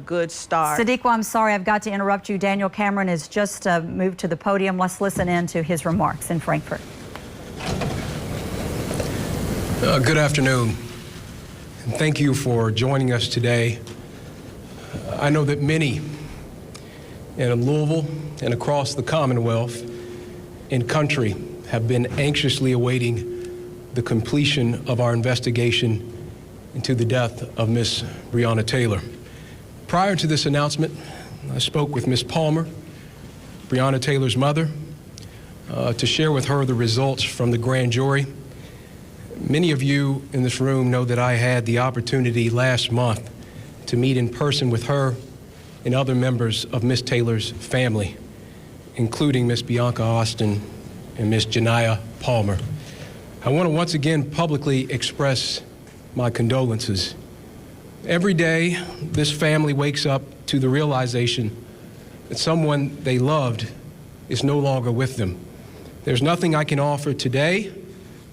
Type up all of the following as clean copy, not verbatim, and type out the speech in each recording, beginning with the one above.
good start. Sadiqa, I'm sorry I've got to interrupt you. Daniel Cameron has just moved to the podium. Let's listen in to his remarks in Frankfort. Good afternoon, and thank you for joining us today. I know that many in Louisville and across the Commonwealth and country have been anxiously awaiting the completion of our investigation into the death of Miss Breonna Taylor. Prior to this announcement, I spoke with Miss Palmer, Breonna Taylor's mother, to share with her the results from the grand jury. Many of you in this room know that I had the opportunity last month to meet in person with her and other members of Miss Taylor's family, including Miss Bianca Austin and Miss Janiyah Palmer. I want to once again publicly express my condolences. Every day, this family wakes up to the realization that someone they loved is no longer with them. There's nothing I can offer today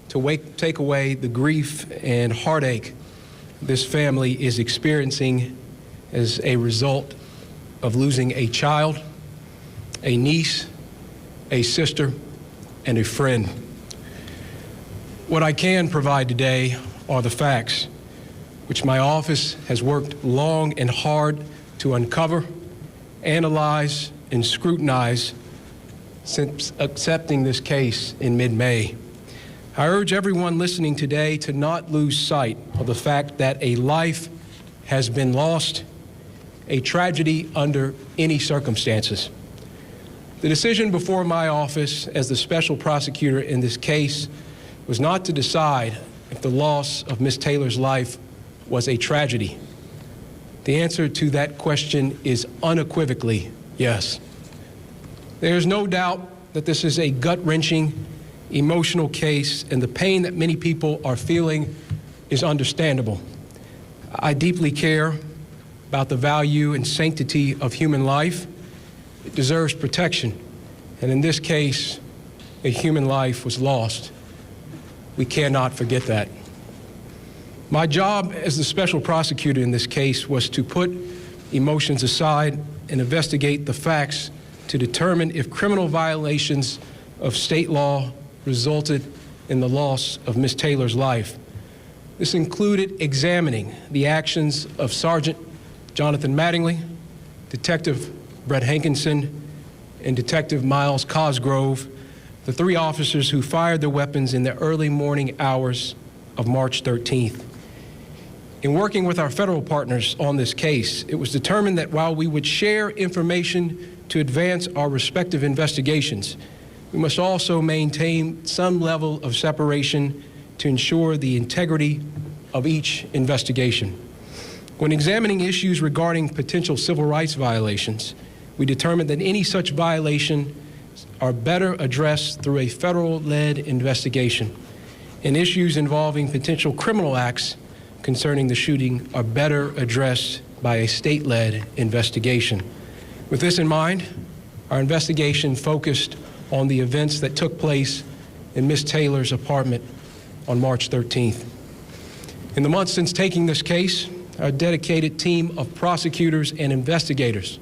to take away the grief and heartache this family is experiencing as a result of losing a child, a niece, a sister, and a friend. What I can provide today are the facts, which my office has worked long and hard to uncover, analyze, and scrutinize since accepting this case in mid-May. I urge everyone listening today to not lose sight of the fact that a life has been lost, a tragedy under any circumstances. The decision before my office as the special prosecutor in this case was not to decide if the loss of Miss Taylor's life was a tragedy. The answer to that question is unequivocally yes. There is no doubt that this is a gut-wrenching, emotional case, and the pain that many people are feeling is understandable. I deeply care about the value and sanctity of human life. It deserves protection, and in this case, a human life was lost. We cannot forget that. My job as the special prosecutor in this case was to put emotions aside and investigate the facts to determine if criminal violations of state law resulted in the loss of Miss Taylor's life. This included examining the actions of Sergeant Jonathan Mattingly, Detective Brett Hankinson, and Detective Miles Cosgrove, the three officers who fired their weapons in the early morning hours of March 13th. In working with our federal partners on this case, it was determined that while we would share information to advance our respective investigations, we must also maintain some level of separation to ensure the integrity of each investigation. When examining issues regarding potential civil rights violations, we determined that any such violation are better addressed through a federal-led investigation, and issues involving potential criminal acts concerning the shooting are better addressed by a state-led investigation. With this in mind, our investigation focused on the events that took place in Miss Taylor's apartment on March 13th. In the months since taking this case, our dedicated team of prosecutors and investigators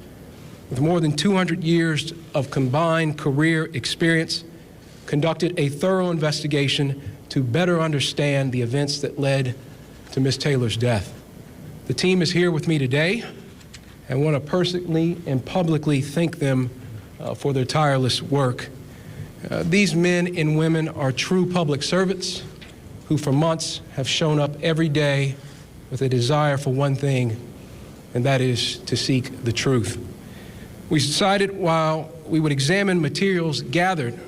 with more than 200 years of combined career experience conducted a thorough investigation to better understand the events that led to Miss Taylor's death. The team is here with me today. I want to personally and publicly thank them for their tireless work. These men and women are true public servants who for months have shown up every day with a desire for one thing, and that is to seek the truth. We decided while we would examine materials gathered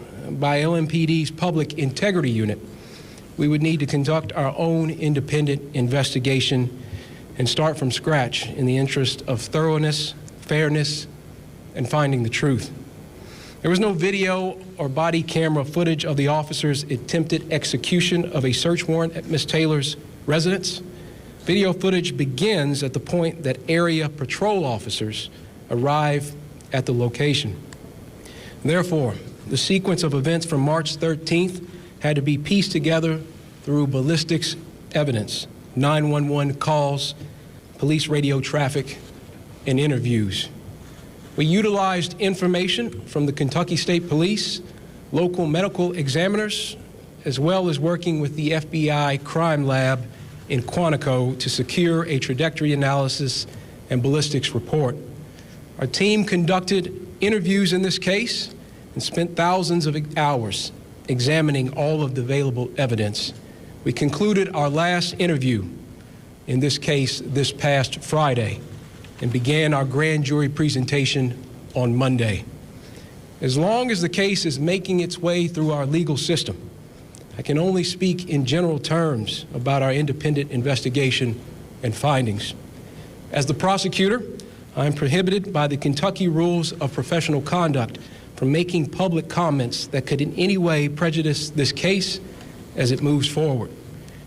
by LMPD's Public Integrity Unit, we would need to conduct our own independent investigation and start from scratch in the interest of thoroughness, fairness, and finding the truth. There was no video or body camera footage of the officers' attempted execution of a search warrant at Miss Taylor's residence. Video footage begins at the point that area patrol officers arrive at the location. Therefore, the sequence of events from March 13th had to be pieced together through ballistics evidence, 911 calls, police radio traffic, and interviews. We utilized information from the Kentucky State Police, local medical examiners, as well as working with the FBI Crime Lab in Quantico to secure a trajectory analysis and ballistics report. Our team conducted interviews in this case and spent thousands of hours examining all of the available evidence. We concluded our last interview in this case this past Friday and began our grand jury presentation on Monday. As long as the case is making its way through our legal system, I can only speak in general terms about our independent investigation and findings. As the prosecutor, I am prohibited by the Kentucky Rules of Professional Conduct from making public comments that could in any way prejudice this case as it moves forward.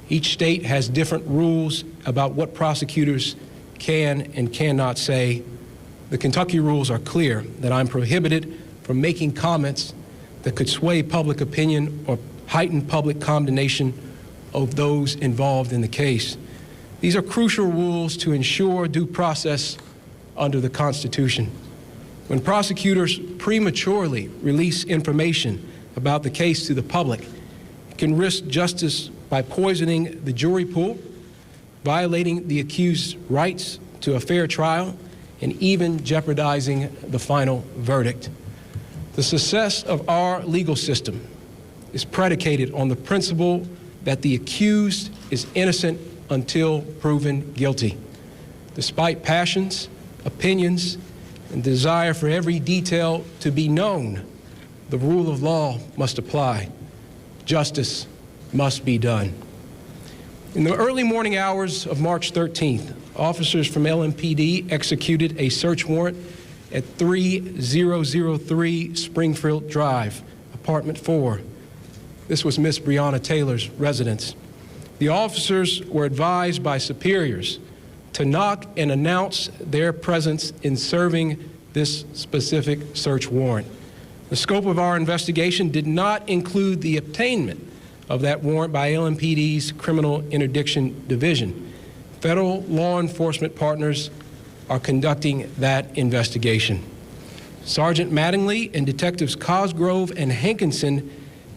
Each state has different rules about what prosecutors can and cannot say. The Kentucky rules are clear that I'm prohibited from making comments that could sway public opinion or heighten public condemnation of those involved in the case. These are crucial rules to ensure due process under the Constitution. When prosecutors prematurely release information about the case to the public, it can risk justice by poisoning the jury pool, violating the accused's rights to a fair trial, and even jeopardizing the final verdict. The success of our legal system is predicated on the principle that the accused is innocent until proven guilty. Despite passions, opinions, and desire for every detail to be known, the rule of law must apply. Justice must be done. In the early morning hours of March 13th, officers from LMPD executed a search warrant at 3003 Springfield Drive, apartment 4. This was Miss Breonna Taylor's residence. The officers were advised by superiors to knock and announce their presence in serving this specific search warrant. The scope of our investigation did not include the obtainment of that warrant by LMPD's Criminal Interdiction Division. Federal law enforcement partners are conducting that investigation. Sergeant Mattingly and Detectives Cosgrove and Hankinson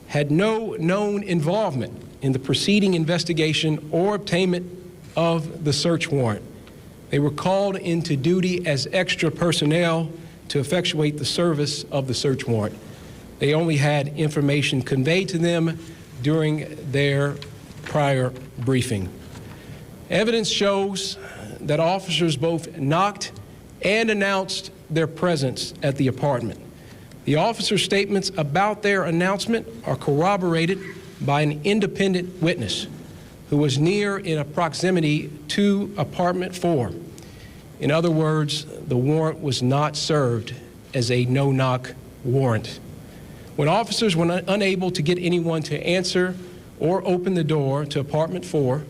had no known involvement in the preceding investigation or obtainment of the search warrant. They were called into duty as extra personnel to effectuate the service of the search warrant. They only had information conveyed to them during their prior briefing. Evidence shows that officers both knocked and announced their presence at the apartment. The officers' statements about their announcement are corroborated by an independent witness who was near in proximity to apartment 4. In other words, the warrant was not served as a no-knock warrant. When officers were unable to get anyone to answer or open the door to apartment 4,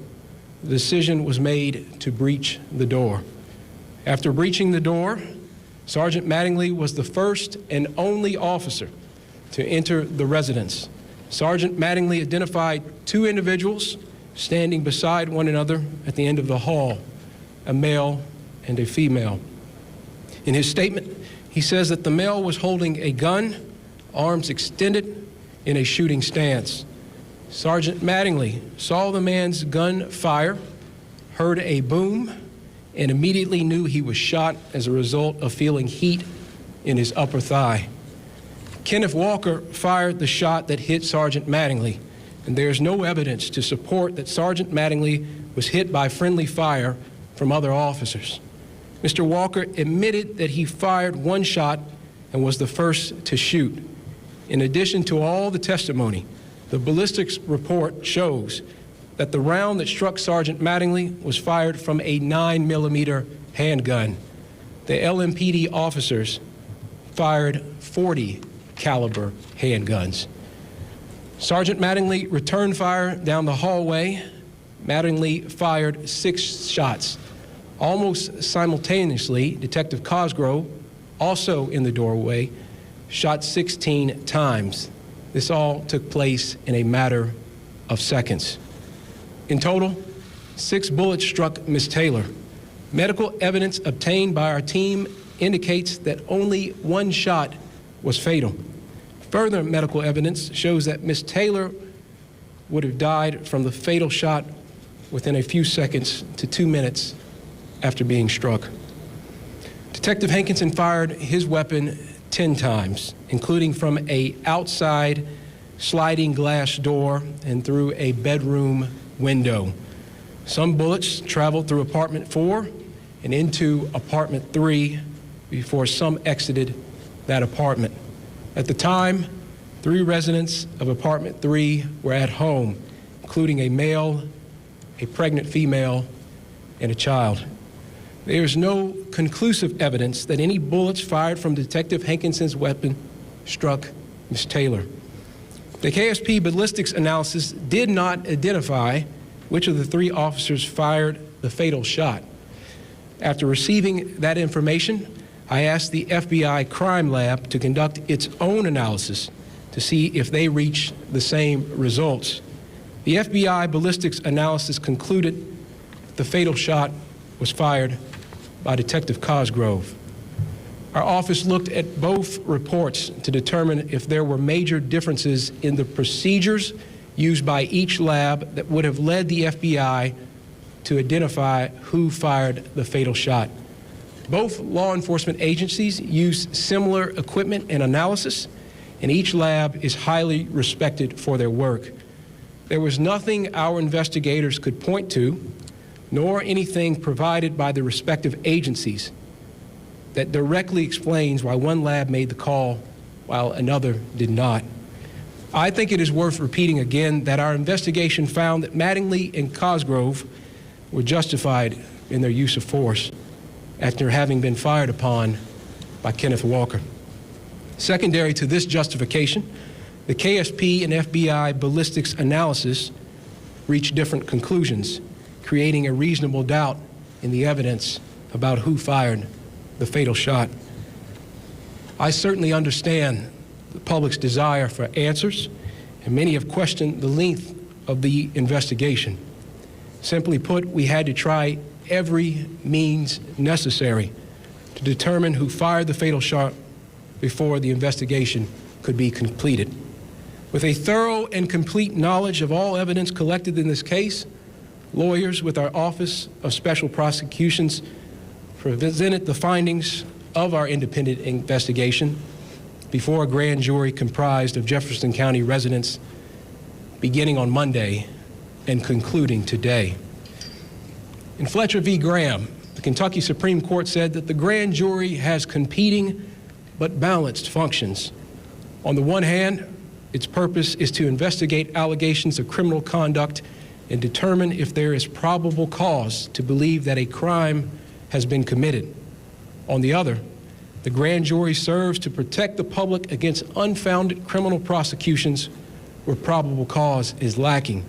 the decision was made to breach the door. After breaching the door, Sergeant Mattingly was the first and only officer to enter the residence. Sergeant Mattingly identified two individuals standing beside one another at the end of the hall, a male and a female. In his statement, he says that the male was holding a gun, arms extended in a shooting stance. Sergeant Mattingly saw the man's gun fire, heard a boom, and immediately knew he was shot as a result of feeling heat in his upper thigh. Kenneth Walker fired the shot that hit Sergeant Mattingly, and there's no evidence to support that Sergeant Mattingly was hit by friendly fire from other officers. Mr. Walker admitted that he fired one shot and was the first to shoot. In addition to all the testimony, the ballistics report shows that the round that struck Sergeant Mattingly was fired from a 9mm handgun. The LMPD officers fired 40 caliber handguns. Sergeant Mattingly returned fire down the hallway. Mattingly fired 6 shots. Almost simultaneously, Detective Cosgrove, also in the doorway, shot 16 times. This all took place in a matter of seconds. In total, 6 bullets struck Ms. Taylor. Medical evidence obtained by our team indicates that only one shot was fatal. Further medical evidence shows that Ms. Taylor would have died from the fatal shot within a few seconds to 2 minutes after being struck. Detective Hankinson fired his weapon 10 times, including from an outside sliding glass door and through a bedroom window. Some bullets traveled through apartment 4 and into apartment 3 before some exited that apartment. At the time, 3 residents of apartment 3 were at home, including a male, a pregnant female, and a child. There is no conclusive evidence that any bullets fired from Detective Hankinson's weapon struck Ms. Taylor. The KSP ballistics analysis did not identify which of the 3 officers fired the fatal shot. After receiving that information, I asked the FBI crime lab to conduct its own analysis to see if they reached the same results. The FBI ballistics analysis concluded the fatal shot was fired by Detective Cosgrove. Our office looked at both reports to determine if there were major differences in the procedures used by each lab that would have led the FBI to identify who fired the fatal shot. Both law enforcement agencies use similar equipment and analysis, and each lab is highly respected for their work. There was nothing our investigators could point to, nor anything provided by the respective agencies that directly explains why one lab made the call while another did not. I think it is worth repeating again that our investigation found that Mattingly and Cosgrove were justified in their use of force after having been fired upon by Kenneth Walker. Secondary to this justification, the KSP and FBI ballistics analysis reached different conclusions, creating a reasonable doubt in the evidence about who fired the fatal shot. I certainly understand the public's desire for answers, and many have questioned the length of the investigation. Simply put, we had to try every means necessary to determine who fired the fatal shot before the investigation could be completed. With a thorough and complete knowledge of all evidence collected in this case, lawyers with our Office of Special Prosecutions presented the findings of our independent investigation before a grand jury comprised of Jefferson County residents beginning on Monday and concluding today. In Fletcher v. Graham, the Kentucky Supreme Court said that the grand jury has competing but balanced functions. On the one hand, its purpose is to investigate allegations of criminal conduct and determine if there is probable cause to believe that a crime has been committed. On the other, the grand jury serves to protect the public against unfounded criminal prosecutions where probable cause is lacking.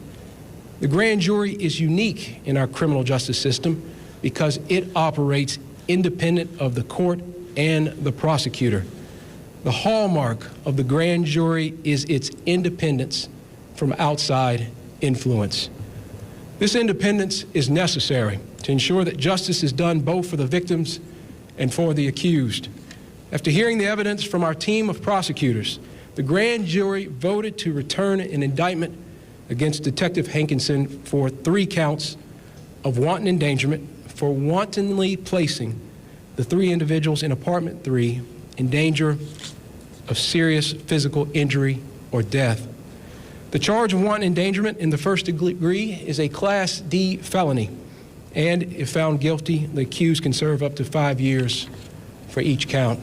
The grand jury is unique in our criminal justice system because it operates independent of the court and the prosecutor. The hallmark of the grand jury is its independence from outside influence. This independence is necessary to ensure that justice is done both for the victims and for the accused. After hearing the evidence from our team of prosecutors, the grand jury voted to return an indictment against Detective Hankinson for 3 counts of wanton endangerment for wantonly placing the 3 individuals in apartment 3 in danger of serious physical injury or death. The charge of wanton endangerment in the first degree is a Class D felony, and if found guilty, the accused can serve up to 5 years for each count.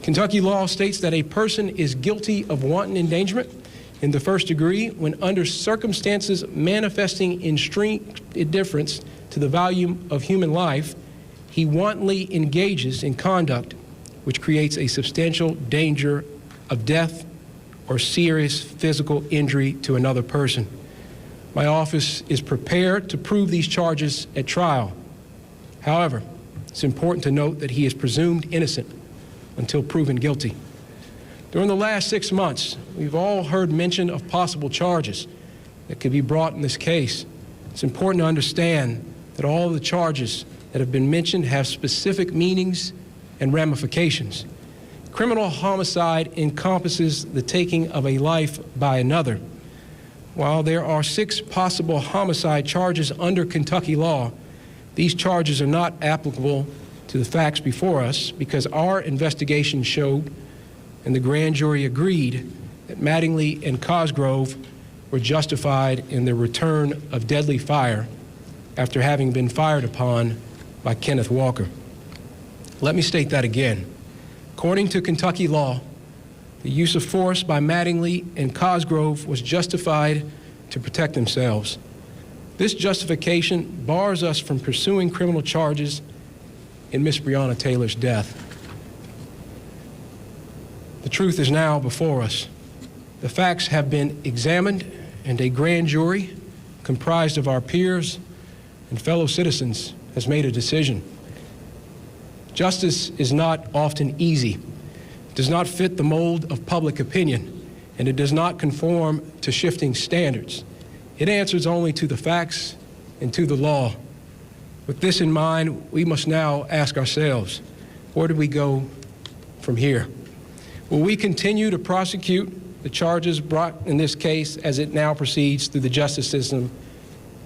Kentucky law states that a person is guilty of wanton endangerment in the first degree when under circumstances manifesting extreme indifference to the value of human life, he wantonly engages in conduct which creates a substantial danger of death or serious physical injury to another person. My office is prepared to prove these charges at trial. However, it's important to note that he is presumed innocent until proven guilty. During the last 6 months, we've all heard mention of possible charges that could be brought in this case. It's important to understand that all of the charges that have been mentioned have specific meanings and ramifications. Criminal homicide encompasses the taking of a life by another. While there are 6 possible homicide charges under Kentucky law, these charges are not applicable to the facts before us because our investigation showed and the grand jury agreed that Mattingly and Cosgrove were justified in the return of deadly fire after having been fired upon by Kenneth Walker. Let me state that again. According to Kentucky law, the use of force by Mattingly and Cosgrove was justified to protect themselves. This justification bars us from pursuing criminal charges in Miss Breonna Taylor's death. The truth is now before us. The facts have been examined, and a grand jury comprised of our peers and fellow citizens has made a decision. Justice is not often easy. It does not fit the mold of public opinion, and it does not conform to shifting standards. It answers only to the facts and to the law. With this in mind, we must now ask ourselves, where do we go from here? Will we continue to prosecute the charges brought in this case as it now proceeds through the justice system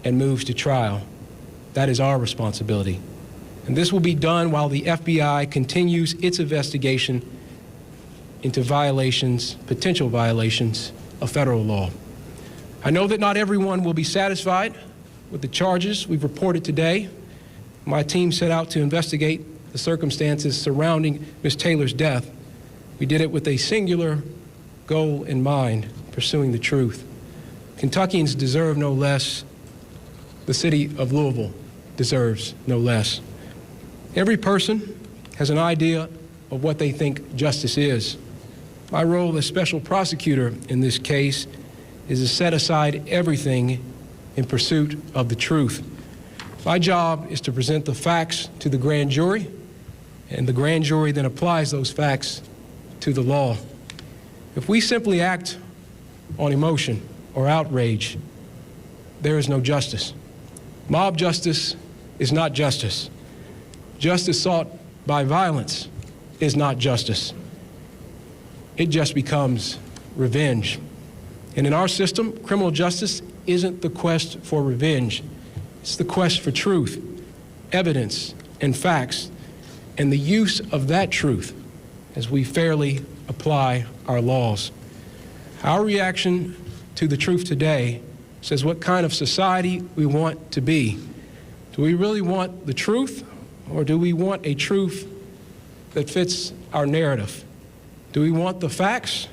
and moves to trial? That is our responsibility. And this will be done while the FBI continues its investigation into violations, potential violations of federal law. I know that not everyone will be satisfied with the charges we've reported today. My team set out to investigate the circumstances surrounding Ms. Taylor's death. We did it with a singular goal in mind, pursuing the truth. Kentuckians deserve no less. The city of Louisville deserves no less. Every person has an idea of what they think justice is. My role as special prosecutor in this case is to set aside everything in pursuit of the truth. My job is to present the facts to the grand jury, and the grand jury then applies those facts to the law. If we simply act on emotion or outrage, there is no justice. Mob justice is not justice. Justice sought by violence is not justice. It just becomes revenge. And in our system, criminal justice isn't the quest for revenge. It's the quest for truth, evidence, and facts, and the use of that truth as we fairly apply our laws. Our reaction to the truth today says what kind of society we want to be. Do we really want the truth, or do we want a truth that fits our narrative? Do we want the facts,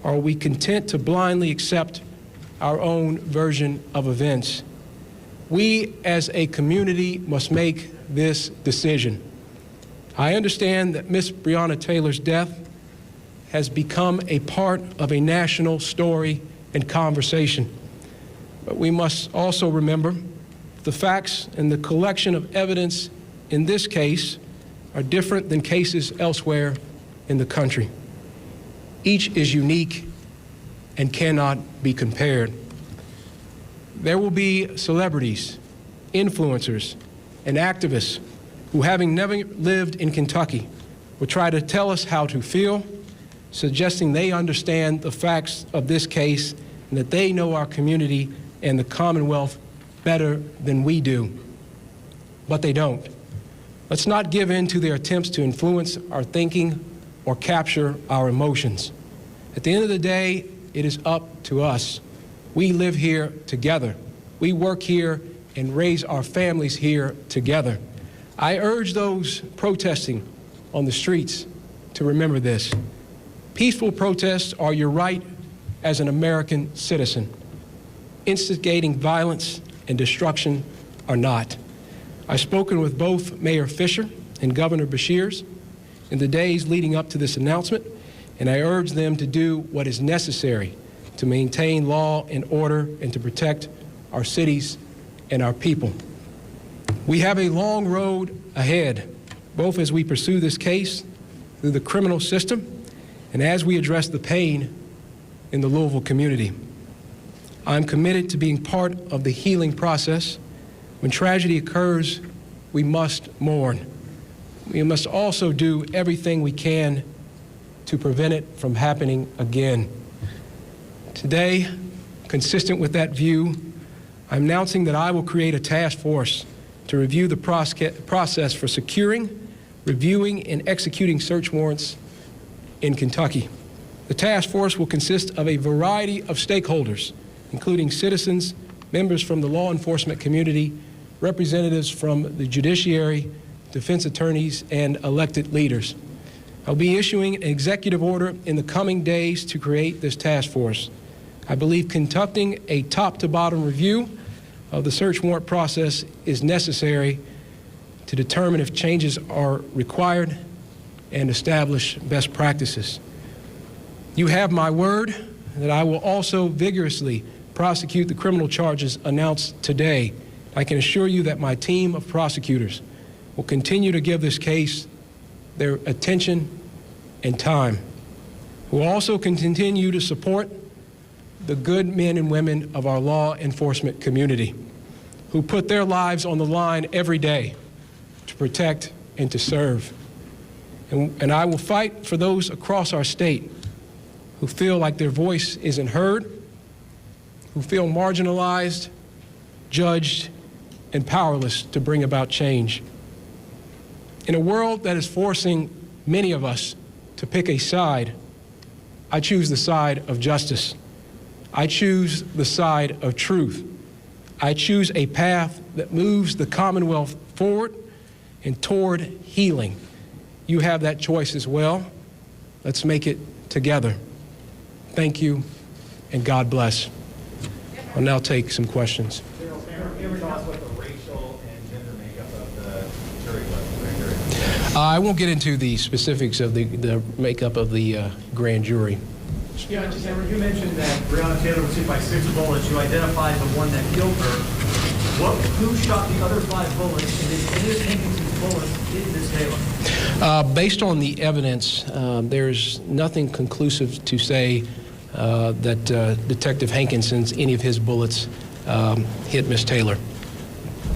or are we content to blindly accept our own version of events? We as a community must make this decision. I understand that Miss Breonna Taylor's death has become a part of a national story and conversation. But we must also remember the facts and the collection of evidence in this case are different than cases elsewhere in the country. Each is unique and cannot be compared. There will be celebrities, influencers, and activists who, having never lived in Kentucky, will try to tell us how to feel, suggesting they understand the facts of this case and that they know our community and the Commonwealth better than we do. But they don't. Let's not give in to their attempts to influence our thinking or capture our emotions. At the end of the day, it is up to us. We live here together. We work here and raise our families here together. I urge those protesting on the streets to remember this. Peaceful protests are your right as an American citizen. Instigating violence and destruction are not. I've spoken with both Mayor Fisher and Governor Beshears in the days leading up to this announcement, and I urge them to do what is necessary to maintain law and order and to protect our cities and our people. We have a long road ahead, both as we pursue this case through the criminal system and as we address the pain in the Louisville community. I'm committed to being part of the healing process. When tragedy occurs, we must mourn. We must also do everything we can to prevent it from happening again. Today, consistent with that view, I'm announcing that I will create a task force to review the process for securing, reviewing, and executing search warrants in Kentucky. The task force will consist of a variety of stakeholders, including citizens, members from the law enforcement community, representatives from the judiciary, defense attorneys, and elected leaders. I'll be issuing an executive order in the coming days to create this task force. I believe conducting a top-to-bottom review of the search warrant process is necessary to determine if changes are required and establish best practices. You have my word that I will also vigorously prosecute the criminal charges announced today. I can assure you that my team of prosecutors will continue to give this case their attention and time. We'll also continue to support the good men and women of our law enforcement community who put their lives on the line every day to protect and to serve. And I will fight for those across our state who feel like their voice isn't heard, who feel marginalized, judged, and powerless to bring about change. In a world that is forcing many of us to pick a side, I choose the side of justice. I choose the side of truth. I choose a path that moves the Commonwealth forward and toward healing. You have that choice as well. Let's make it together. Thank you, and God bless. I'll now take some questions. General, can you ever tell us what the racial and gender makeup of the jury was? I won't get into the specifics of the makeup of the grand jury. Yeah, just you mentioned that Breonna Taylor was hit by 6 bullets. You identified the one that killed her. Who shot the other 5 bullets? And did any of Hankinson's bullets hit Ms. Taylor? Based on the evidence, there's nothing conclusive to say that Detective Hankinson's, any of his bullets hit Ms. Taylor.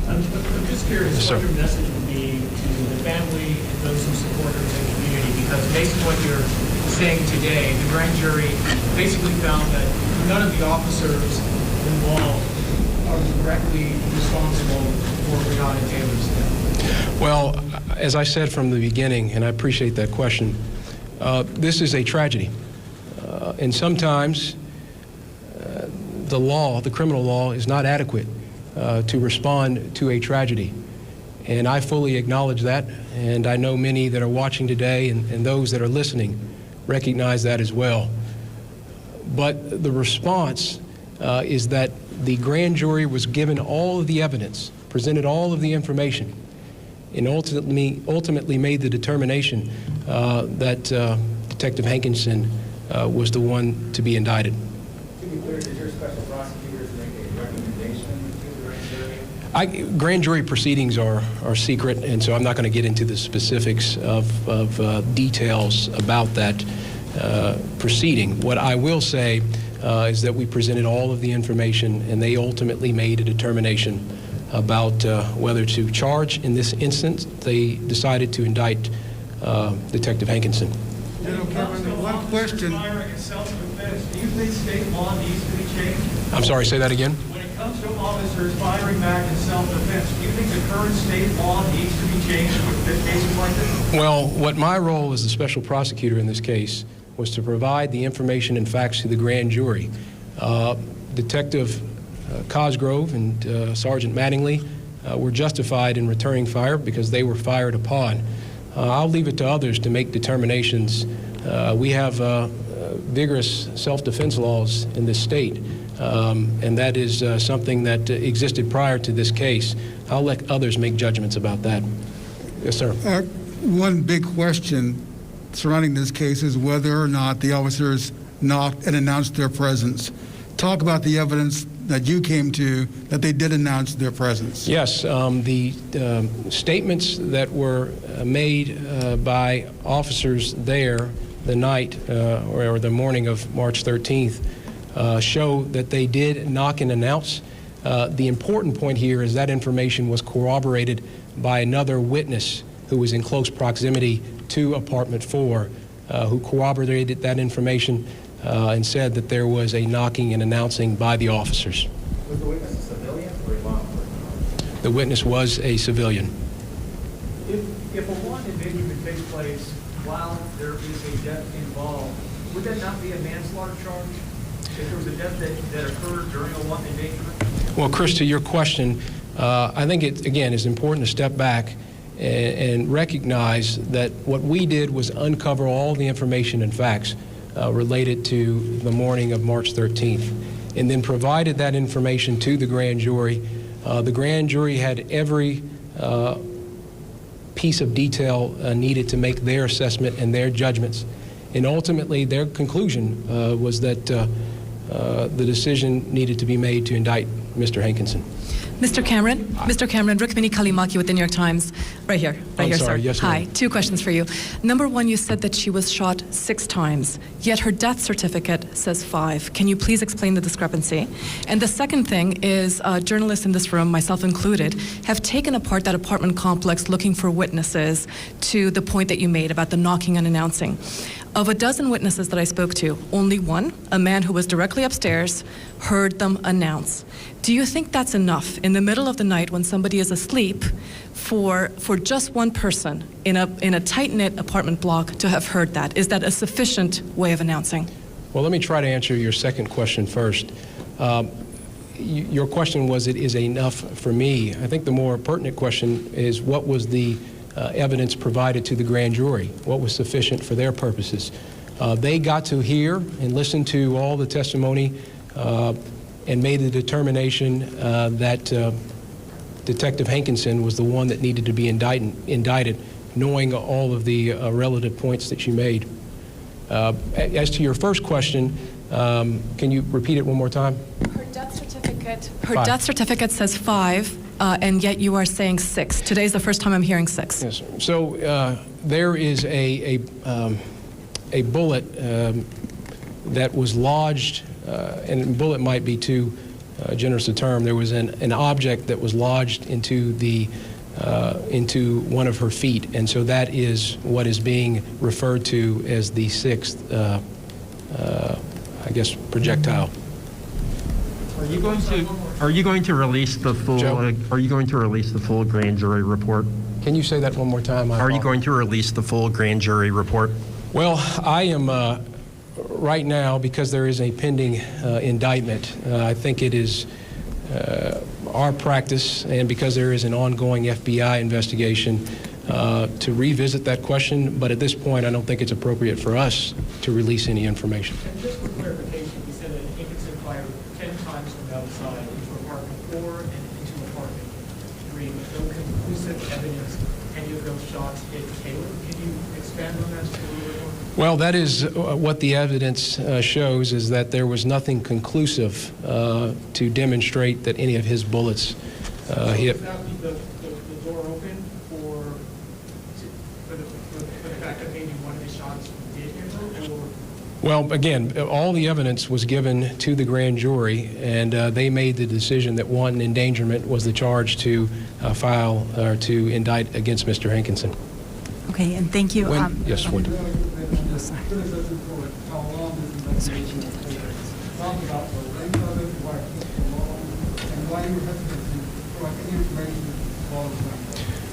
I'm just curious Yes, what sir. your message would be to the family and those who support her in the community, because based on what you're saying today, the grand jury basically found that none of the officers involved are directly responsible for Breonna Taylor's death. Well, as I said from the beginning, and I appreciate that question, this is a tragedy. And sometimes the law, the criminal law, is not adequate to respond to a tragedy. And I fully acknowledge that, and I know many that are watching today and those that are listening recognize that as well. But the response is that the grand jury was given all of the evidence, presented all of the information, and ultimately made the determination that Detective Hankinson was the one to be indicted. To be clear, did your special prosecutors make a recommendation to the grand jury? Grand jury proceedings are secret, and so I'm not going to get into the specifics of details about that proceeding. What I will say is that we presented all of the information, and they ultimately made a determination about whether to charge. In this instance, they decided to indict Detective Hankinson. General Cameron, one question. Firing in self-defense, do you think state law needs to be changed? I'm sorry, say that again? When it comes to officers firing back in self-defense, do you think the current state law needs to be changed with cases like this? Well, what my role as the special prosecutor in this case was to provide the information and facts to the grand jury. Detective Cosgrove and Sergeant Mattingly were justified in returning fire because they were fired upon. I'll leave it to others to make determinations. We have vigorous self-defense laws in this state, and that is something that existed prior to this case. I'll let others make judgments about that. Yes, sir. One big question surrounding this case is whether or not the officers knocked and announced their presence. Talk about the evidence that you came to that they did announce their presence. Yes, the statements that were made by officers there the night or the morning of March 13th show that they did knock and announce. The important point here is that information was corroborated by another witness who was in close proximity to apartment 4, who corroborated that information and said that there was a knocking and announcing by the officers. Was the witness a civilian or a law enforcement? The witness was a civilian. If a wanton endangerment takes place while there is a death involved, would that not be a manslaughter charge? If there was a death that occurred during a wanton endangerment? Well, Chris, to your question, I think it, again, is important to step back and recognize that what we did was uncover all the information and facts related to the morning of March 13th, and then provided that information to the grand jury. The grand jury had every piece of detail needed to make their assessment and their judgments. And ultimately, their conclusion was that the decision needed to be made to indict Mr. Hankinson. Mr. Cameron, Rukmini Kalimaki with the New York Times. Right here, I'm sir. sorry, yes, Hi, ma'am. 2 questions for you. Number 1, you said that she was shot 6 times, yet her death certificate says 5. Can you please explain the discrepancy? And the second thing is journalists in this room, myself included, have taken apart that apartment complex looking for witnesses to the point that you made about the knocking and announcing. Of a dozen witnesses that I spoke to, only one, a man who was directly upstairs, heard them announce. Do you think that's enough in the middle of the night when somebody is asleep for just one person in a tight-knit apartment block to have heard that? Is that a sufficient way of announcing? Well, let me try to answer your second question first. Your question was, it is enough for me. I think the more pertinent question is, what was the evidence provided to the grand jury? What was sufficient for their purposes? They got to hear and listen to all the testimony and made the determination that Detective Hankinson was the one that needed to be indicted, knowing all of the relative points that you made. As to your first question, can you repeat it one more time? Her death certificate. Her 5. death certificate says 5, and yet you are saying 6. Today is the first time I'm hearing 6. Yes. So there is a bullet that was lodged, and bullet might be too generous a term. There was an object that was lodged into one of her feet, and so that is what is being referred to as the 6th, I guess, projectile. Are you going to release the full? Joe? Are you going to release the full grand jury report? Can you say that one more time? Are you going to release the full grand jury report? Well, I am right now, because there is a pending indictment. I think it is our practice, and because there is an ongoing FBI investigation, to revisit that question. But at this point, I don't think it's appropriate for us to release any information. And just for clarification, you said that Hankinson fired 10 times from the outside into apartment 4 and into apartment 3, with no conclusive evidence any of those shots hit Taylor. Can you expand on that just a little bit more? Well, that is what the evidence shows, is that there was nothing conclusive to demonstrate that any of his bullets hit. Would that leave the door open for the fact that maybe one of the shots did hit her? Or Well, again, all the evidence was given to the grand jury, and they made the decision that wanton endangerment was the charge to file or to indict against Mr. Hankinson. Okay, and thank you. Yes, Wendy.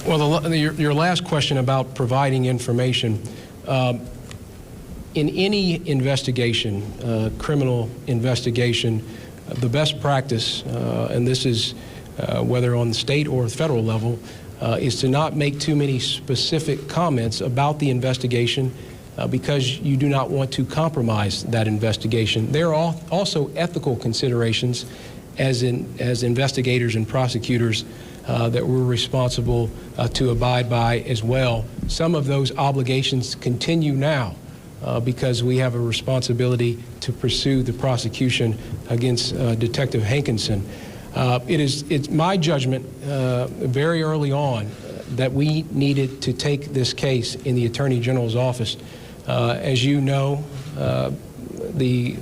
Well, your last question about providing information. In any investigation, criminal investigation, the best practice, and this is whether on the state or federal level, is to not make too many specific comments about the investigation because you do not want to compromise that investigation. There are also ethical considerations as investigators and prosecutors that we're responsible to abide by as well. Some of those obligations continue now because we have a responsibility to pursue the prosecution against Detective Hankinson. It's my judgment very early on that we needed to take this case in the Attorney General's office. As you know, the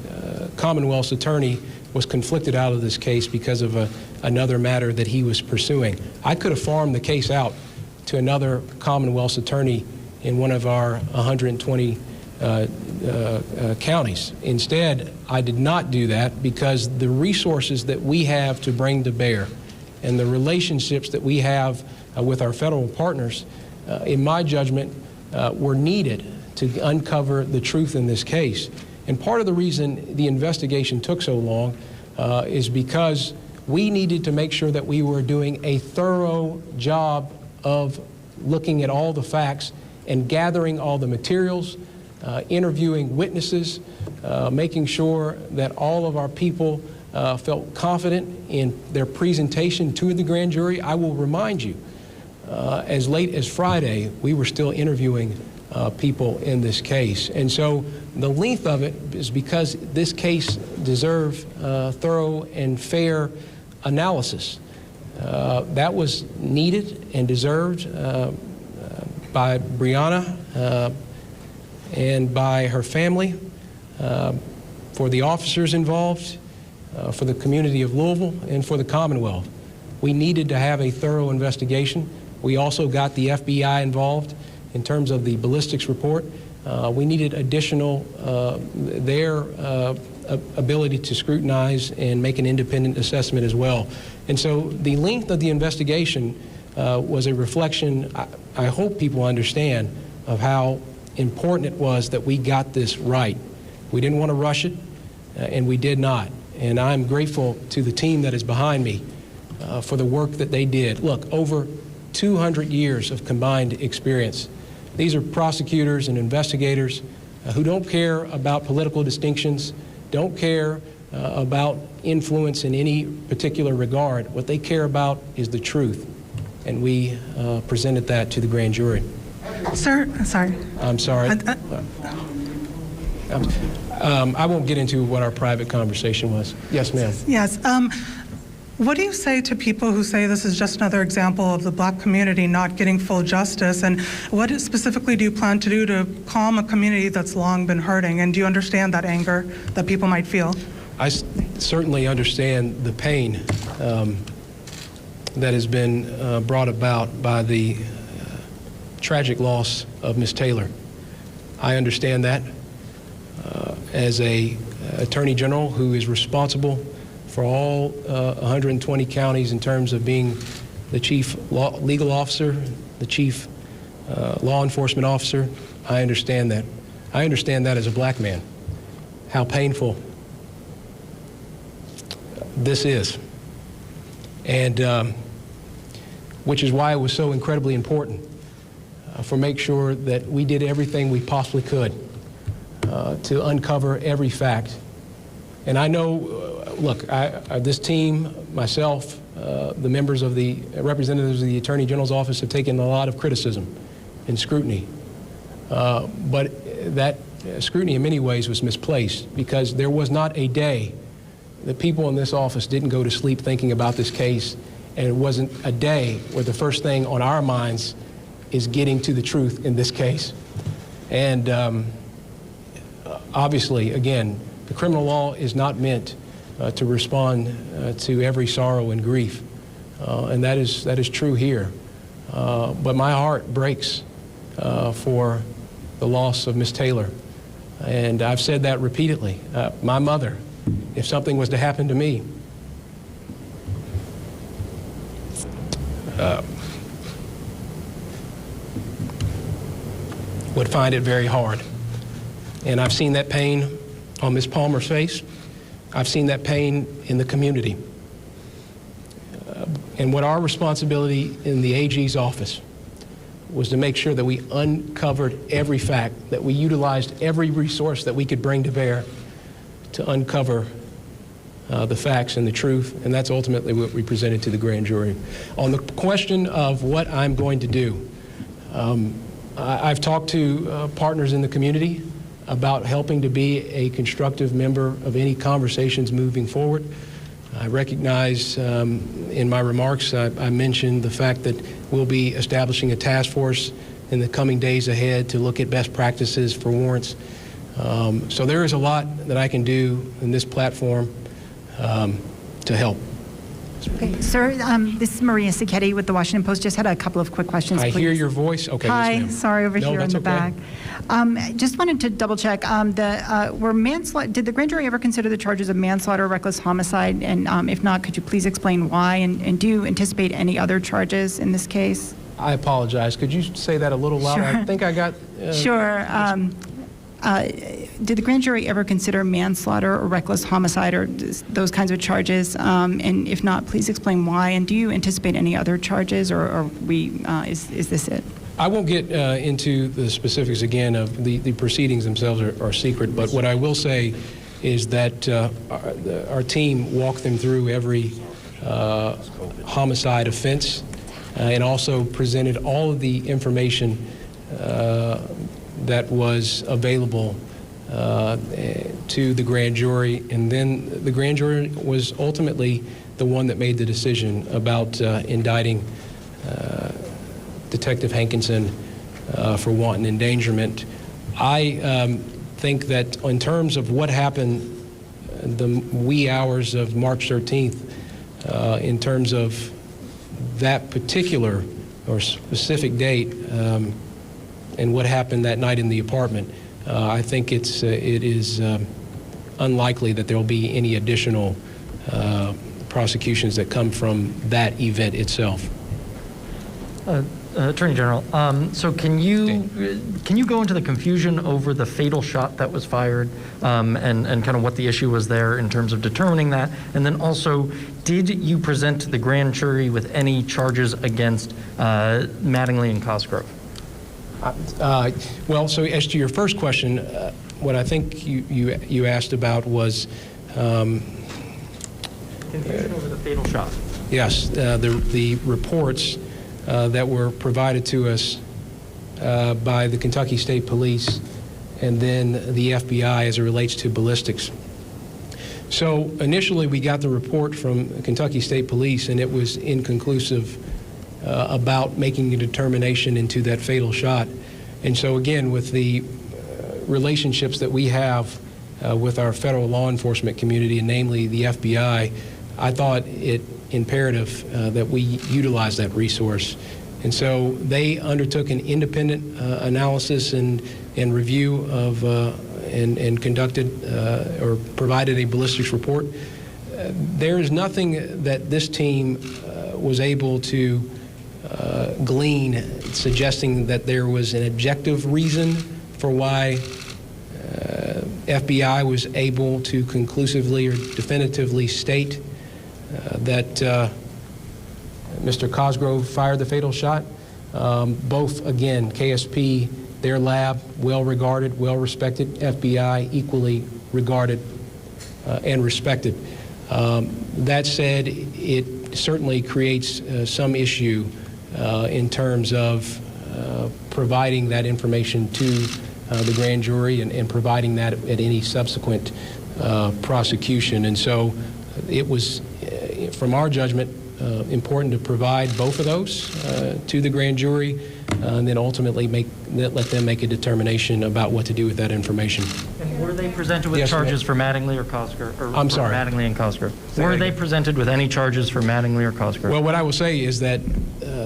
Commonwealth's attorney was conflicted out of this case because of another matter that he was pursuing. I could have farmed the case out to another Commonwealth's attorney in one of our 120 counties. Instead, I did not do that because the resources that we have to bring to bear and the relationships that we have with our federal partners, in my judgment, were needed to uncover the truth in this case. And part of the reason the investigation took so long is because we needed to make sure that we were doing a thorough job of looking at all the facts and gathering all the materials, interviewing witnesses, making sure that all of our people felt confident in their presentation to the grand jury. I will remind you, as late as Friday, we were still interviewing people in this case. And so the length of it is because this case deserved thorough and fair analysis. That was needed and deserved by Breonna and by her family, for the officers involved, for the community of Louisville, and for the Commonwealth. We needed to have a thorough investigation. We also got the FBI involved in terms of the ballistics report. We needed additional, their ability to scrutinize and make an independent assessment as well. And so the length of the investigation was a reflection, I hope people understand, of how important it was that we got this right. We didn't want to rush it, and we did not. And I'm grateful to the team that is behind me for the work that they did. Look, over 200 years of combined experience. These are prosecutors and investigators who don't care about political distinctions, don't care about influence in any particular regard. What they care about is the truth. And we presented that to the grand jury. Sir, sorry. I'm sorry. I won't get into what our private conversation was. Yes, ma'am. Yes. What do you say to people who say this is just another example of the black community not getting full justice? And what specifically do you plan to do to calm a community that's long been hurting? And do you understand that anger that people might feel? I certainly understand the pain that has been brought about by the tragic loss of Ms. Taylor. I understand that as a Attorney General who is responsible for all 120 counties in terms of being the chief legal officer, the chief law enforcement officer. I understand that. I understand that as a black man, how painful this is. And which is why it was so incredibly important for make sure that we did everything we possibly could to uncover every fact. And I know, look, this team, myself, the members of the representatives of the Attorney General's office have taken a lot of criticism and scrutiny. But that scrutiny in many ways was misplaced because there was not a day that people in this office didn't go to sleep thinking about this case, and it wasn't a day where the first thing on our minds is getting to the truth in this case. And obviously, again, the criminal law is not meant to respond to every sorrow and grief, and that is true here. But my heart breaks for the loss of Ms. Taylor, and I've said that repeatedly. My mother, if something was to happen to me, would find it very hard. And I've seen that pain on Ms. Palmer's face. I've seen that pain in the community. And what our responsibility in the AG's office was to make sure that we uncovered every fact, that we utilized every resource that we could bring to bear to uncover the facts and the truth, and that's ultimately what we presented to the grand jury. On the question of what I'm going to do, I've talked to partners in the community about helping to be a constructive member of any conversations moving forward. I recognize in my remarks, I mentioned the fact that we'll be establishing a task force in the coming days ahead to look at best practices for warrants. So there is a lot that I can do in this platform to help. Okay, sir, this is Maria Sacchetti with the Washington Post. Just had a couple of quick questions, I please. hear your voice. Okay, Hi, yes, ma'am. sorry, over No, here in that's the okay. back. Just wanted to double check. Did the grand jury ever consider the charges of manslaughter, reckless homicide? And if not, could you please explain why? And do you anticipate any other charges in this case? I apologize. Could you say that a little louder? Sure. I think I got... Sure. Did the grand jury ever consider manslaughter or reckless homicide or those kinds of charges? And if not, please explain why. And do you anticipate any other charges, or is this it? I won't get into the specifics again of the proceedings themselves are secret, but what I will say is that our team walked them through every homicide offense and also presented all of the information that was available to the grand jury, and then the grand jury was ultimately the one that made the decision about indicting Detective Hankinson for wanton endangerment. I think that in terms of what happened the wee hours of March 13th, in terms of that particular or specific date and what happened that night in the apartment, I think it is unlikely that there will be any additional prosecutions that come from that event itself. Attorney General, so can you go into the confusion over the fatal shot that was fired and kind of what the issue was there in terms of determining that? And then also, did you present the grand jury with any charges against Mattingly and Cosgrove? Well, so as to your first question, what I think you asked about was... confusion over the fatal shot. Yes, the reports that were provided to us by the Kentucky State Police and then the FBI as it relates to ballistics. So initially we got the report from Kentucky State Police and it was inconclusive about making a determination into that fatal shot. And so again, with the relationships that we have with our federal law enforcement community, and namely the FBI, I thought it imperative that we utilize that resource. And so they undertook an independent analysis and review of and conducted or provided a ballistics report. There is nothing that this team was able to glean suggesting that there was an objective reason for why FBI was able to conclusively or definitively state that Mr. Cosgrove fired the fatal shot. Both, again, KSP, their lab, well-regarded, well-respected, FBI, equally regarded and respected. That said, it certainly creates some issue in terms of providing that information to the grand jury and providing that at any subsequent prosecution. And so it was, from our judgment, important to provide both of those to the grand jury and then ultimately let them make a determination about what to do with that information. And were they presented with Yes, charges for Mattingly or Cosgrove? I'm sorry. Mattingly and Cosgrove. Say Were that they again. presented with any charges for Mattingly or Cosgrove? Well, what I will say is that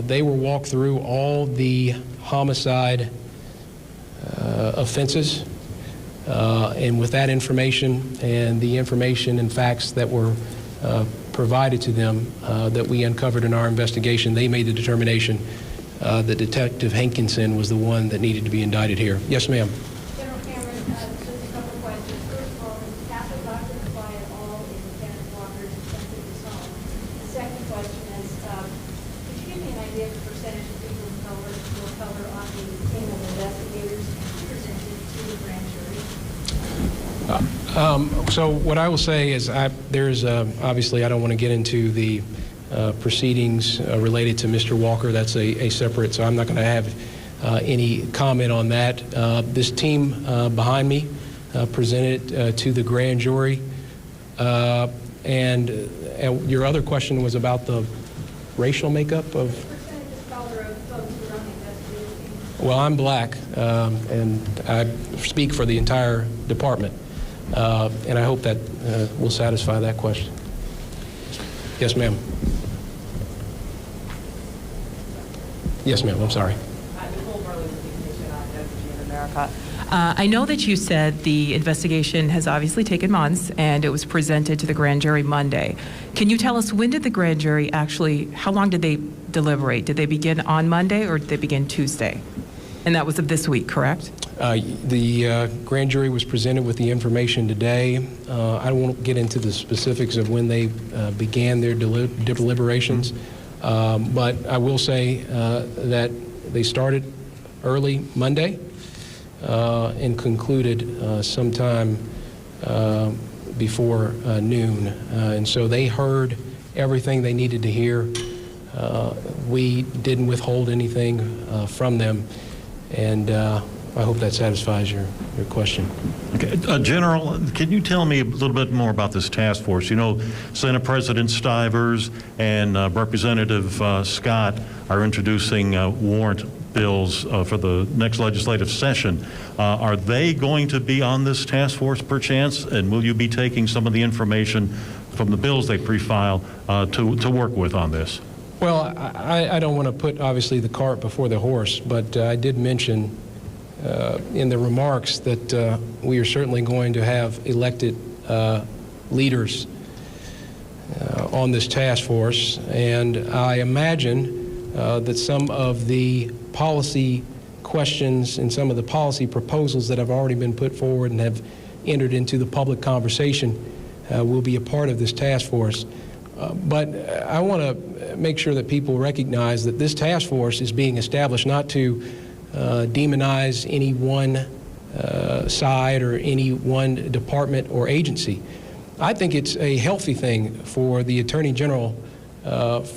they were walked through all the homicide offenses, and with that information and the information and facts that were provided to them that we uncovered in our investigation, they made the determination that Detective Hankinson was the one that needed to be indicted here. Yes, ma'am. General Cameron, just a couple of questions. First of all, does Castle Doctor apply at all in Lieutenant Walker's defensive disorder? The second question is, could you give me an idea of the percentage of people of color who are color on the team of investigators presented to the grand jury? So what I will say is there's obviously I don't want to get into the proceedings related to Mr. Walker. That's a separate, so I'm not going to have any comment on that. This team behind me presented to the grand jury. And your other question was about the racial makeup of... Percentage of color of folks who are on the investigative team? Well, I'm black, and I speak for the entire department. And I hope that will satisfy that question. Yes, ma'am. Yes, ma'am, I'm sorry. Nicole Barlow with the Commission on Energy in America. I know that you said the investigation has obviously taken months and it was presented to the grand jury Monday. Can you tell us, when did the grand jury how long did they deliberate? Did they begin on Monday or did they begin Tuesday? And that was of this week, correct? The grand jury was presented with the information today. I won't get into the specifics of when they began their deliberations, but I will say that they started early Monday and concluded sometime before noon. And so they heard everything they needed to hear. We didn't withhold anything from them. And I hope that satisfies your question. Okay. General, can you tell me a little bit more about this task force? You know, Senate President Stivers and Representative Scott are introducing warrant bills for the next legislative session. Are they going to be on this task force perchance? And will you be taking some of the information from the bills they pre-file to work with on this? Well, I don't want to put, obviously, the cart before the horse, but I did mention in the remarks that we are certainly going to have elected leaders on this task force, and I imagine that some of the policy questions and some of the policy proposals that have already been put forward and have entered into the public conversation will be a part of this task force. But I want to make sure that people recognize that this task force is being established not to demonize any one side or any one department or agency. I think it's a healthy thing for the Attorney General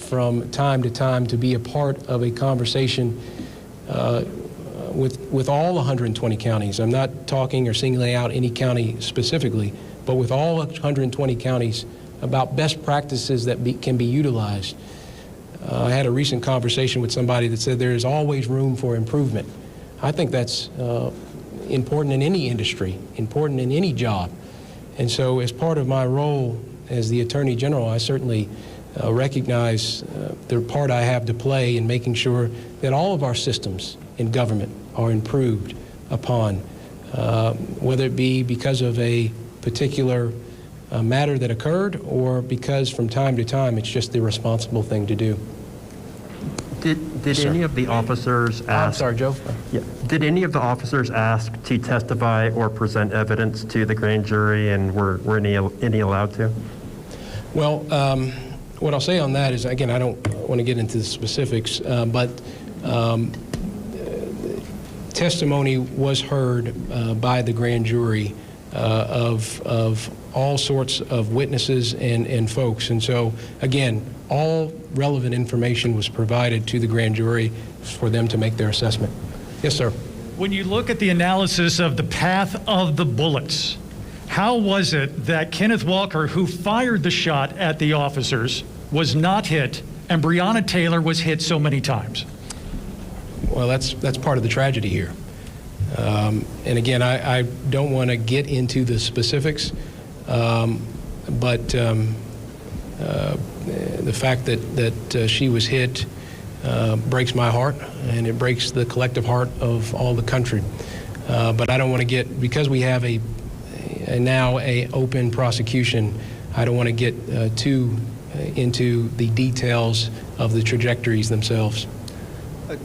from time to time to be a part of a conversation with all 120 counties. I'm not talking or singling out any county specifically, but with all 120 counties about best practices that can be utilized. I had a recent conversation with somebody that said there is always room for improvement. I think that's important in any industry, important in any job. And so as part of my role as the Attorney General, I certainly recognize the part I have to play in making sure that all of our systems in government are improved upon, whether it be because of a particular matter that occurred or because from time to time it's just the responsible thing to do. Did any of the officers ask? I'm sorry, Joe? Yeah. Did any of the officers ask to testify or present evidence to the grand jury, and were any allowed to? Well, what I'll say on that is, again, I don't want to get into the specifics, but testimony was heard by the grand jury of all sorts of witnesses and folks. And so, again, all relevant information was provided to the grand jury for them to make their assessment. Yes, sir. When you look at the analysis of the path of the bullets, how was it that Kenneth Walker, who fired the shot at the officers, was not hit, and Breonna Taylor was hit so many times? Well, that's part of the tragedy here. And again, I don't want to get into the specifics, but the fact that she was hit breaks my heart, and it breaks the collective heart of all the country. But I don't want to get, because we have now a open prosecution, I don't want to get too into the details of the trajectories themselves.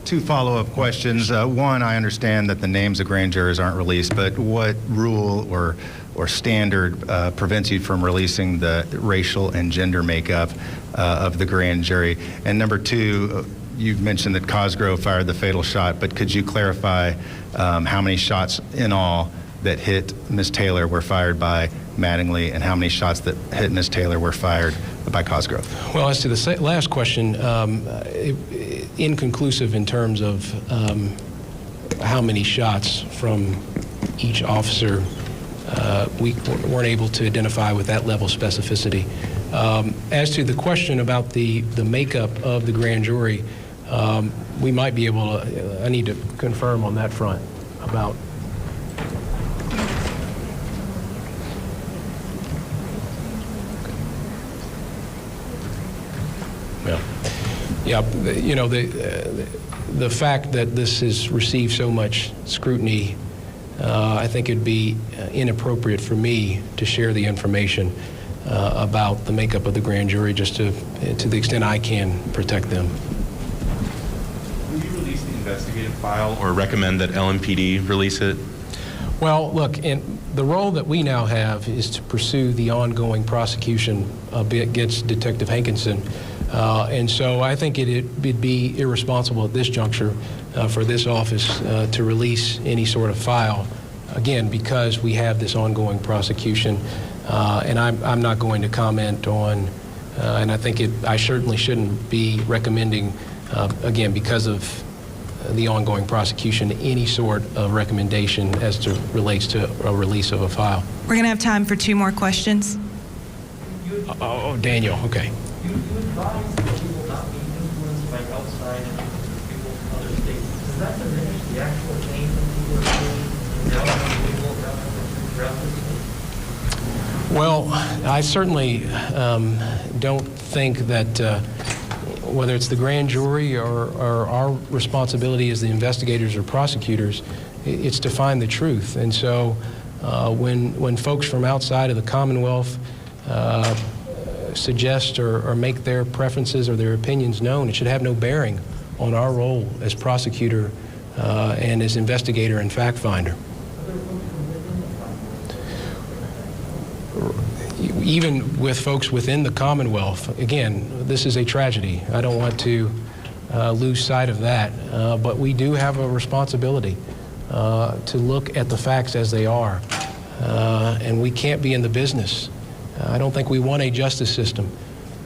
Two follow-up questions. One, I understand that the names of grand jurors aren't released, but what rule or standard prevents you from releasing the racial and gender makeup of the grand jury? And number two, you've mentioned that Cosgrove fired the fatal shot, but could you clarify how many shots in all that hit Ms. Taylor were fired by Mattingly, and how many shots that hit Ms. Taylor were fired by Cosgrove? Well, as to the last question, inconclusive in terms of how many shots from each officer. We weren't able to identify with that level of specificity. As to the question about the makeup of the grand jury, we might be able to, I need to confirm on that front about. Yeah, you know, the fact that this has received so much scrutiny, I think it'd be inappropriate for me to share the information about the makeup of the grand jury, just to the extent I can protect them. Will you release the investigative file or recommend that LMPD release it? Well, look, and the role that we now have is to pursue the ongoing prosecution against Detective Hankinson. And so I think it'd be irresponsible at this juncture for this office to release any sort of file, again, because we have this ongoing prosecution. And I'm not going to comment on, and I think I certainly shouldn't be recommending, again, because of the ongoing prosecution, any sort of recommendation as to relates to a release of a file. We're going to have time for 2 more questions. Oh, Daniel, okay. You advise that people not be influenced by outside people from other states. Does that diminish the actual name that people are seeing throughout the state? Well, I certainly don't think that whether it's the grand jury or our responsibility as the investigators or prosecutors, it's to find the truth. And so when folks from outside of the Commonwealth suggest or make their preferences or their opinions known, it should have no bearing on our role as prosecutor and as investigator and fact finder. Even with folks within the Commonwealth, again, this is a tragedy. I don't want to lose sight of that, but we do have a responsibility to look at the facts as they are, and we can't be in the business. I don't think we want a justice system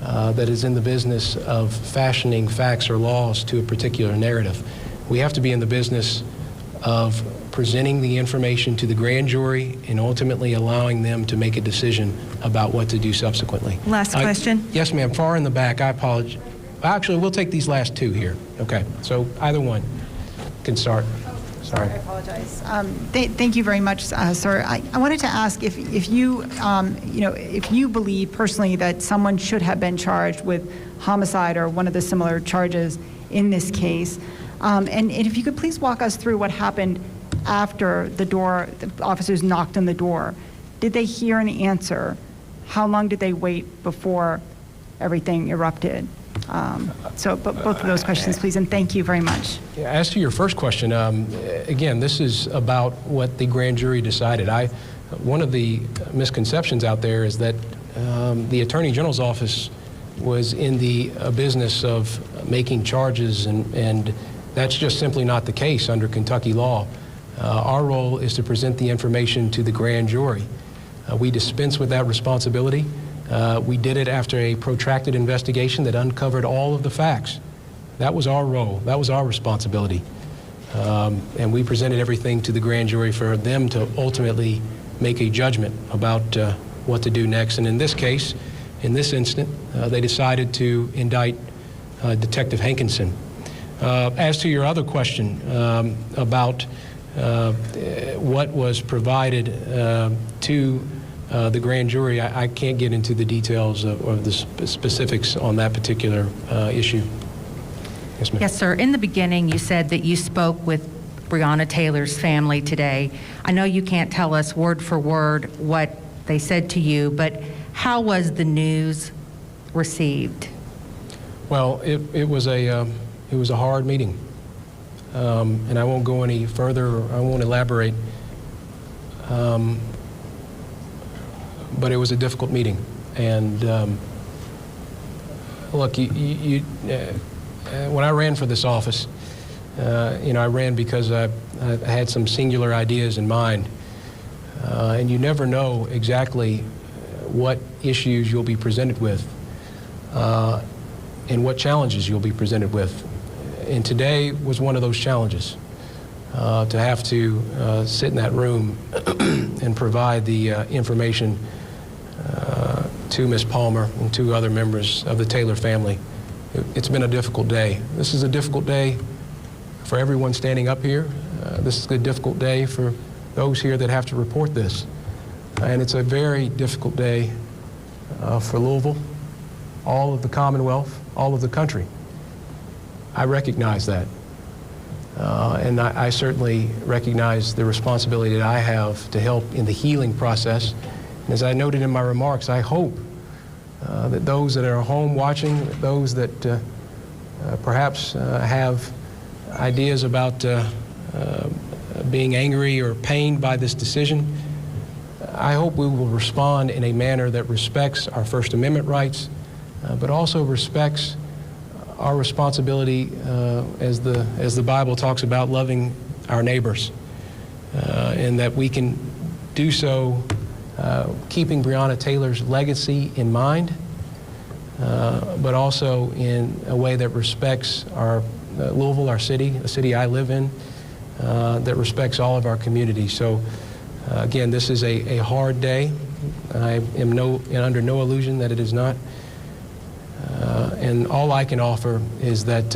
that is in the business of fashioning facts or laws to a particular narrative. We have to be in the business of presenting the information to the grand jury and ultimately allowing them to make a decision about what to do subsequently. Last question. Yes, ma'am. Far in the back. I apologize. Actually, we'll take these last 2 here. Okay. So either one can start. Sorry. I apologize. Thank you very much, sir. I wanted to ask if you, if you believe personally that someone should have been charged with homicide or one of the similar charges in this case, and if you could please walk us through what happened after the officers knocked on the door. Did they hear an answer? How long did they wait before everything erupted? But both of those questions, please, and thank you very much. As to your first question, again, this is about what the grand jury decided. One of the misconceptions out there is that the Attorney General's office was in the business of making charges, and that's just simply not the case under Kentucky law. Our role is to present the information to the grand jury. We dispense with that responsibility. We did it after a protracted investigation that uncovered all of the facts. That was our role. That was our responsibility. And we presented everything to the grand jury for them to ultimately make a judgment about what to do next. And in this case, in this instant, they decided to indict Detective Hankinson. As to your other question about what was provided to the grand jury, I can't get into the details of the specifics on that particular issue. Yes, ma'am. Yes, sir. In the beginning, you said that you spoke with Breonna Taylor's family today. I know you can't tell us word for word what they said to you, but how was the news received? Well, it was a hard meeting. And I won't go any further, I won't elaborate, but it was a difficult meeting. And look, when I ran for this office, I ran because I had some singular ideas in mind. And you never know exactly what issues you'll be presented with and what challenges you'll be presented with. And today was one of those challenges, to have to sit in that room and provide the information to Ms. Palmer and to other members of the Taylor family. It's been a difficult day. This is a difficult day for everyone standing up here. This is a difficult day for those here that have to report this. And it's a very difficult day for Louisville, all of the Commonwealth, all of the country. I recognize that. And I certainly recognize the responsibility that I have to help in the healing process. And as I noted in my remarks, I hope that those that are home watching, those that perhaps have ideas about being angry or pained by this decision, I hope we will respond in a manner that respects our First Amendment rights, but also respects our responsibility as the Bible talks about loving our neighbors, and that we can do so keeping Breonna Taylor's legacy in mind, but also in a way that respects our Louisville, our city, the city I live in, that respects all of our communities. So again, this is a hard day. I am under no illusion that it is not. And all I can offer is that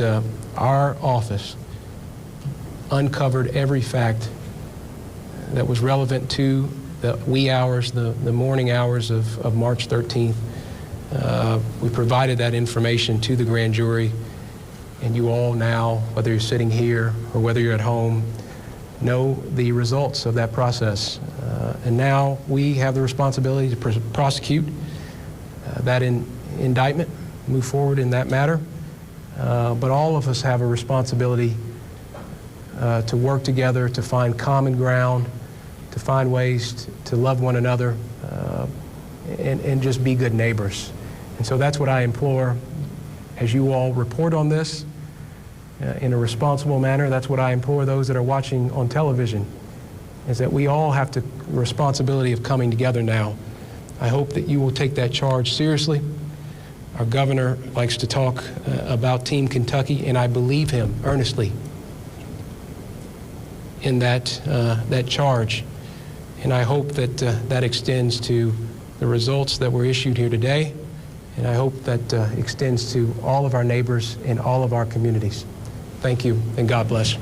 our office uncovered every fact that was relevant to the wee hours, the morning hours of March 13th. We provided that information to the grand jury, and you all now, whether you're sitting here or whether you're at home, know the results of that process. And now we have the responsibility to prosecute that indictment, move forward in that matter. But all of us have a responsibility to work together, to find common ground, to find ways to love one another, and just be good neighbors. And so that's what I implore as you all report on this in a responsible manner. That's what I implore those that are watching on television, is that we all have the responsibility of coming together now. I hope that you will take that charge seriously. Our governor likes to talk about Team Kentucky, and I believe him earnestly in that charge. And I hope that that extends to the results that were issued here today, and I hope that extends to all of our neighbors in all of our communities. Thank you, and God bless.